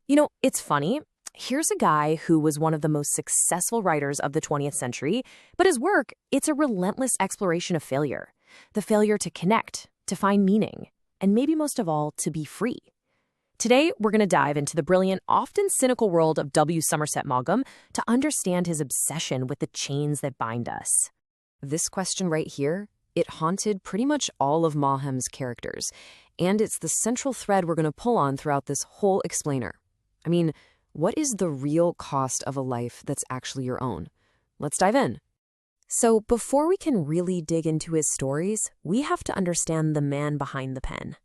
It's funny. Here's a guy who was one of the most successful writers of the 20th century, but his work, it's a relentless exploration of failure. The failure to connect, to find meaning, and maybe most of all, to be free. Today, we're going to dive into the brilliant, often cynical world of W. Somerset Maugham to understand his obsession with the chains that bind us. This question right here, it haunted pretty much all of Maugham's characters, and it's the central thread we're going to pull on throughout this whole explainer. I mean, what is the real cost of a life that's actually your own? Let's dive in. So before we can really dig into his stories, we have to understand the man behind the pen.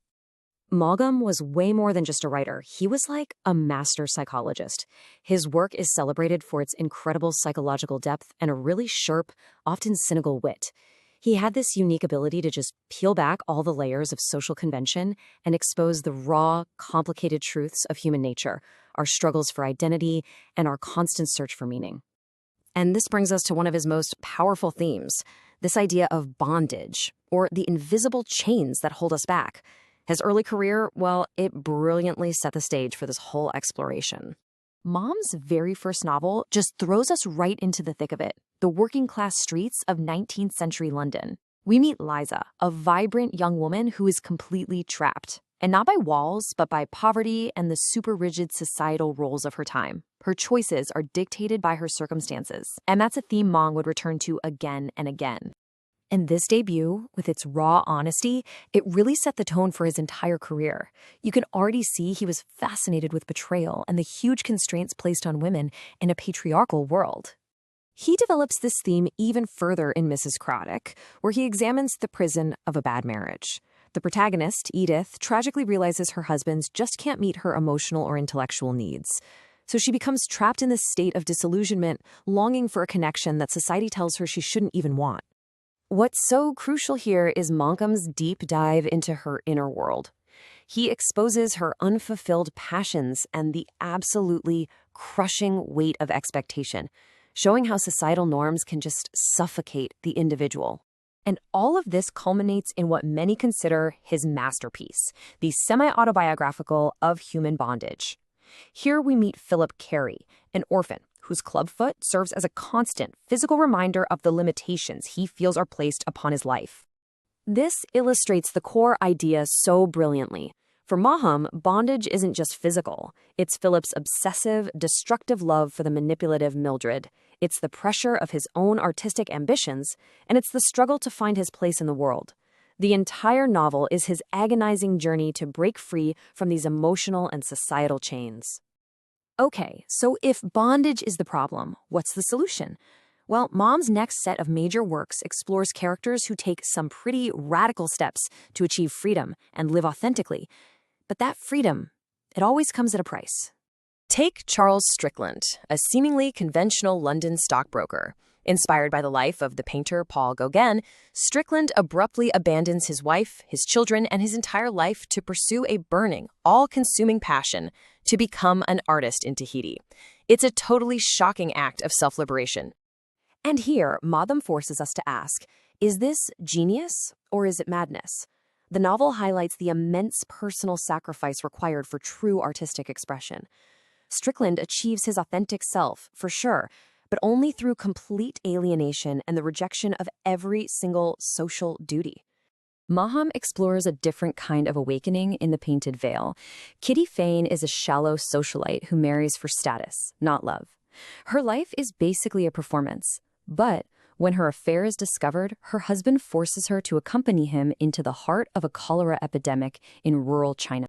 Maugham was way more than just a writer. He was like a master psychologist. His work is celebrated for its incredible psychological depth and a really sharp, often cynical wit. He had this unique ability to just peel back all the layers of social convention and expose the raw, complicated truths of human nature, our struggles for identity, and our constant search for meaning. And this brings us to one of his most powerful themes, this idea of bondage, or the invisible chains that hold us back. His early career, well, it brilliantly set the stage for this whole exploration. Maugham's very first novel just throws us right into the thick of it, the working-class streets of 19th century London. We meet Liza, a vibrant young woman who is completely trapped, and not by walls, but by poverty and the super-rigid societal roles of her time. Her choices are dictated by her circumstances, and that's a theme Maughan would return to again and again. And this debut, with its raw honesty, it really set the tone for his entire career. You can already see he was fascinated with betrayal and the huge constraints placed on women in a patriarchal world. He develops this theme even further in Mrs. Craddock, where he examines the prison of a bad marriage. The protagonist, Edith, tragically realizes her husband just can't meet her emotional or intellectual needs. So she becomes trapped in this state of disillusionment, longing for a connection that society tells her she shouldn't even want. What's so crucial here is Maugham's deep dive into her inner world. He exposes her unfulfilled passions and the absolutely crushing weight of expectation, showing how societal norms can just suffocate the individual. And all of this culminates in what many consider his masterpiece, the semi-autobiographical Of Human Bondage. Here we meet Philip Carey, an orphan whose clubfoot serves as a constant physical reminder of the limitations he feels are placed upon his life. This illustrates the core idea so brilliantly. For Maugham, bondage isn't just physical. It's Philip's obsessive, destructive love for the manipulative Mildred. It's the pressure of his own artistic ambitions, and it's the struggle to find his place in the world. The entire novel is his agonizing journey to break free from these emotional and societal chains. Okay, so if bondage is the problem, what's the solution? Well, Maugham's next set of major works explores characters who take some pretty radical steps to achieve freedom and live authentically. But that freedom, it always comes at a price. Take Charles Strickland, a seemingly conventional London stockbroker. Inspired by the life of the painter Paul Gauguin, Strickland abruptly abandons his wife, his children, and his entire life to pursue a burning, all-consuming passion to become an artist in Tahiti. It's a totally shocking act of self-liberation. And here, Maugham forces us to ask, is this genius or is it madness? The novel highlights the immense personal sacrifice required for true artistic expression. Strickland achieves his authentic self, for sure, but only through complete alienation and the rejection of every single social duty. Maugham explores a different kind of awakening in The Painted Veil. Kitty Fane is a shallow socialite who marries for status, not love. Her life is basically a performance, but when her affair is discovered, her husband forces her to accompany him into the heart of a cholera epidemic in rural China.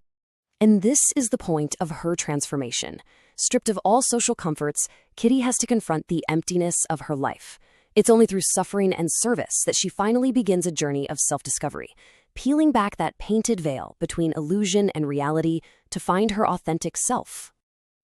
And this is the point of her transformation. Stripped of all social comforts, Kitty has to confront the emptiness of her life. It's only through suffering and service that she finally begins a journey of self-discovery, peeling back that painted veil between illusion and reality to find her authentic self.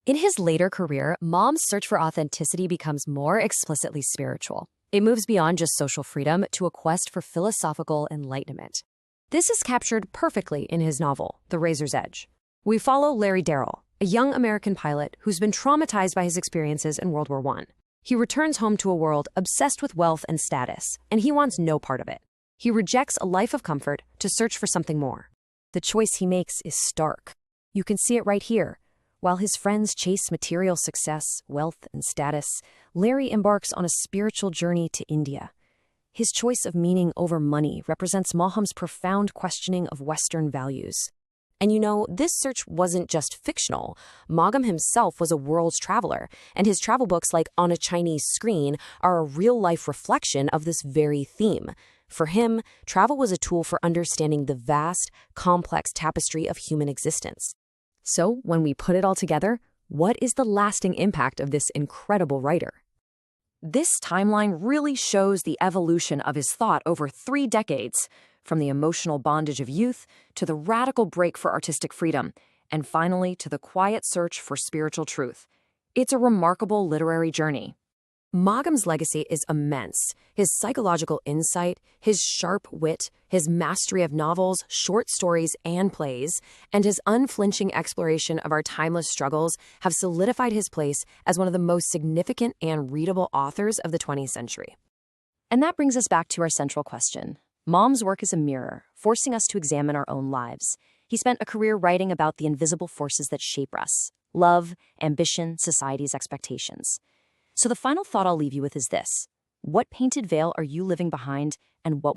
In his later career, Maugham's search for authenticity becomes more explicitly spiritual. It moves beyond just social freedom to a quest for philosophical enlightenment. This is captured perfectly in his novel, The Razor's Edge. We follow Larry Darrell, a young American pilot who's been traumatized by his experiences in World War I. He returns home to a world obsessed with wealth and status, and he wants no part of it. He rejects a life of comfort to search for something more. The choice he makes is stark. You can see it right here. While his friends chase material success, wealth, and status, Larry embarks on a spiritual journey to India. His choice of meaning over money represents Maugham's profound questioning of Western values. And you know, this search wasn't just fictional. Maugham himself was a world traveler, and his travel books like On a Chinese Screen are a real-life reflection of this very theme. For him, travel was a tool for understanding the vast, complex tapestry of human existence. So, when we put it all together, what is the lasting impact of this incredible writer? This timeline really shows the evolution of his thought over 3 decades, from the emotional bondage of youth to the radical break for artistic freedom, and finally to the quiet search for spiritual truth. It's a remarkable literary journey. Maugham's legacy is immense. His psychological insight, his sharp wit, his mastery of novels, short stories, and plays, and his unflinching exploration of our timeless struggles have solidified his place as one of the most significant and readable authors of the 20th century. And that brings us back to our central question. Maugham work is a mirror, forcing us to examine our own lives. He spent a career writing about the invisible forces that shape us: love, ambition, society's expectations. So the final thought I'll leave you with is this: what painted veil are you living behind, and what